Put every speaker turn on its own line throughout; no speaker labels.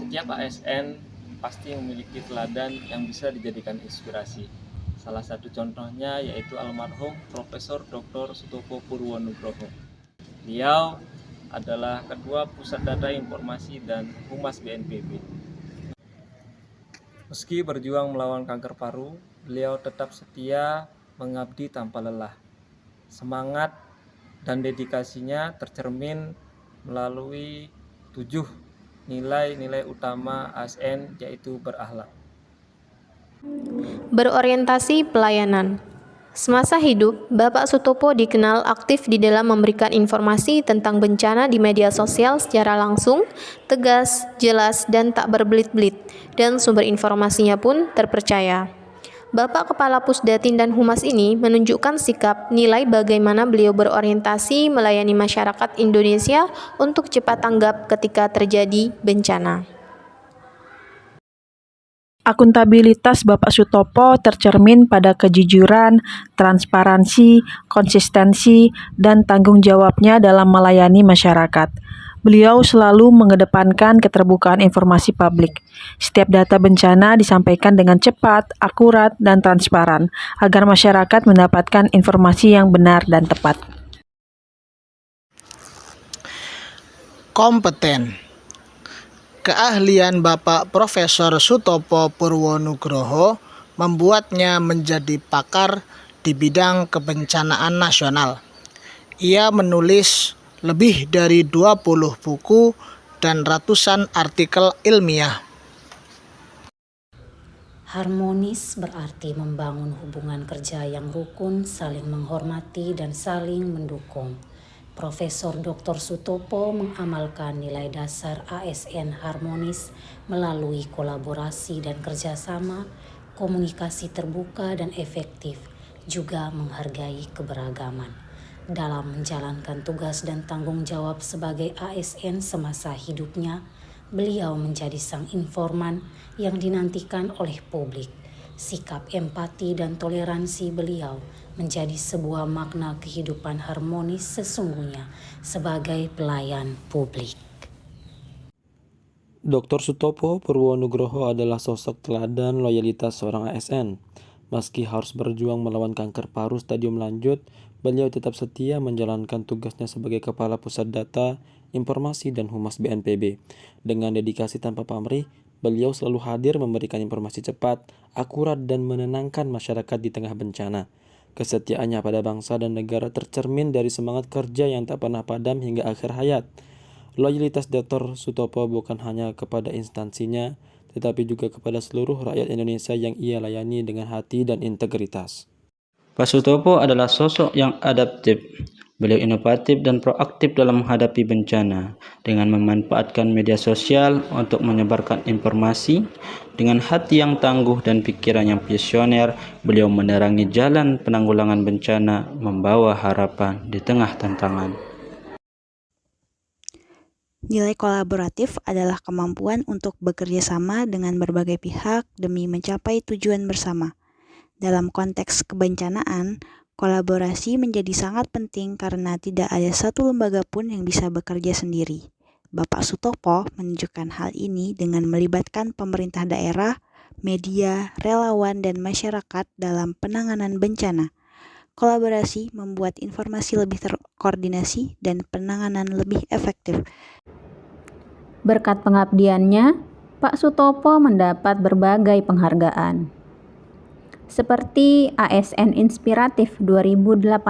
Setiap ASN pasti memiliki teladan yang bisa dijadikan inspirasi. Salah satu contohnya yaitu almarhum Profesor Dr. Sutopo Purwonugroho. Beliau adalah Ketua Pusat Data Informasi dan Humas BNPB. Meski berjuang melawan kanker paru, beliau tetap setia mengabdi tanpa lelah. Semangat dan dedikasinya tercermin melalui 7 nilai-nilai utama ASN, yaitu berakhlak,
berorientasi pelayanan. Semasa hidup, Bapak Sutopo dikenal aktif di dalam memberikan informasi tentang bencana di media sosial secara langsung, tegas, jelas, dan tak berbelit-belit, dan sumber informasinya pun terpercaya. Bapak Kepala Pusdatin dan Humas ini menunjukkan sikap nilai bagaimana beliau berorientasi melayani masyarakat Indonesia untuk cepat tanggap ketika terjadi bencana.
Akuntabilitas Bapak Sutopo tercermin pada kejujuran, transparansi, konsistensi, dan tanggung jawabnya dalam melayani masyarakat. Beliau selalu mengedepankan keterbukaan informasi publik. Setiap data bencana disampaikan dengan cepat, akurat, dan transparan agar masyarakat mendapatkan informasi yang benar dan tepat.
Kompeten. Keahlian Bapak Profesor Sutopo Purwonugroho membuatnya menjadi pakar di bidang kebencanaan nasional. Ia menulis lebih dari 20 buku dan ratusan artikel ilmiah.
Harmonis berarti membangun hubungan kerja yang rukun, saling menghormati dan saling mendukung. Profesor Dr. Sutopo mengamalkan nilai dasar ASN harmonis melalui kolaborasi dan kerjasama, komunikasi terbuka dan efektif, juga menghargai keberagaman. Dalam menjalankan tugas dan tanggung jawab sebagai ASN semasa hidupnya, beliau menjadi sang informan yang dinantikan oleh publik. Sikap empati dan toleransi beliau menjadi sebuah makna kehidupan harmonis sesungguhnya sebagai pelayan publik.
Dr. Sutopo Purwonugroho adalah sosok teladan loyalitas seorang ASN. Meski harus berjuang melawan kanker paru stadium lanjut, beliau tetap setia menjalankan tugasnya sebagai Kepala Pusat Data, Informasi, dan Humas BNPB. Dengan dedikasi tanpa pamrih, beliau selalu hadir memberikan informasi cepat, akurat, dan menenangkan masyarakat di tengah bencana. Kesetiaannya pada bangsa dan negara tercermin dari semangat kerja yang tak pernah padam hingga akhir hayat. Loyalitas Dr. Sutopo bukan hanya kepada instansinya, tetapi juga kepada seluruh rakyat Indonesia yang ia layani dengan hati dan integritas.
Pak Sutopo adalah sosok yang adaptif. Beliau inovatif dan proaktif dalam menghadapi bencana dengan memanfaatkan media sosial untuk menyebarkan informasi. Dengan hati yang tangguh dan pikiran yang visioner, beliau menerangi jalan penanggulangan bencana, membawa harapan di tengah tantangan.
Nilai kolaboratif adalah kemampuan untuk bekerja sama dengan berbagai pihak demi mencapai tujuan bersama. Dalam konteks kebencanaan, kolaborasi menjadi sangat penting karena tidak ada satu lembaga pun yang bisa bekerja sendiri. Bapak Sutopo menunjukkan hal ini dengan melibatkan pemerintah daerah, media, relawan, dan masyarakat dalam penanganan bencana. Kolaborasi membuat informasi lebih terkoordinasi dan penanganan lebih efektif.
Berkat pengabdiannya, Pak Sutopo mendapat berbagai penghargaan, seperti ASN Inspiratif 2018,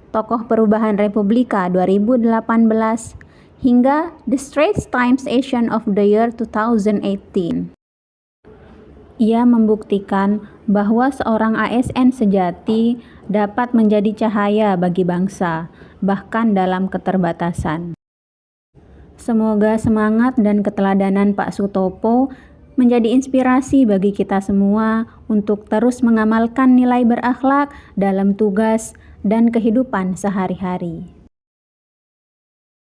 Tokoh Perubahan Republika 2018, hingga The Straits Times Asian of the Year 2018. Ia membuktikan bahwa seorang ASN sejati dapat menjadi cahaya bagi bangsa, bahkan dalam keterbatasan. Semoga semangat dan keteladanan Pak Sutopo menjadi inspirasi bagi kita semua untuk terus mengamalkan nilai berakhlak dalam tugas dan kehidupan sehari-hari.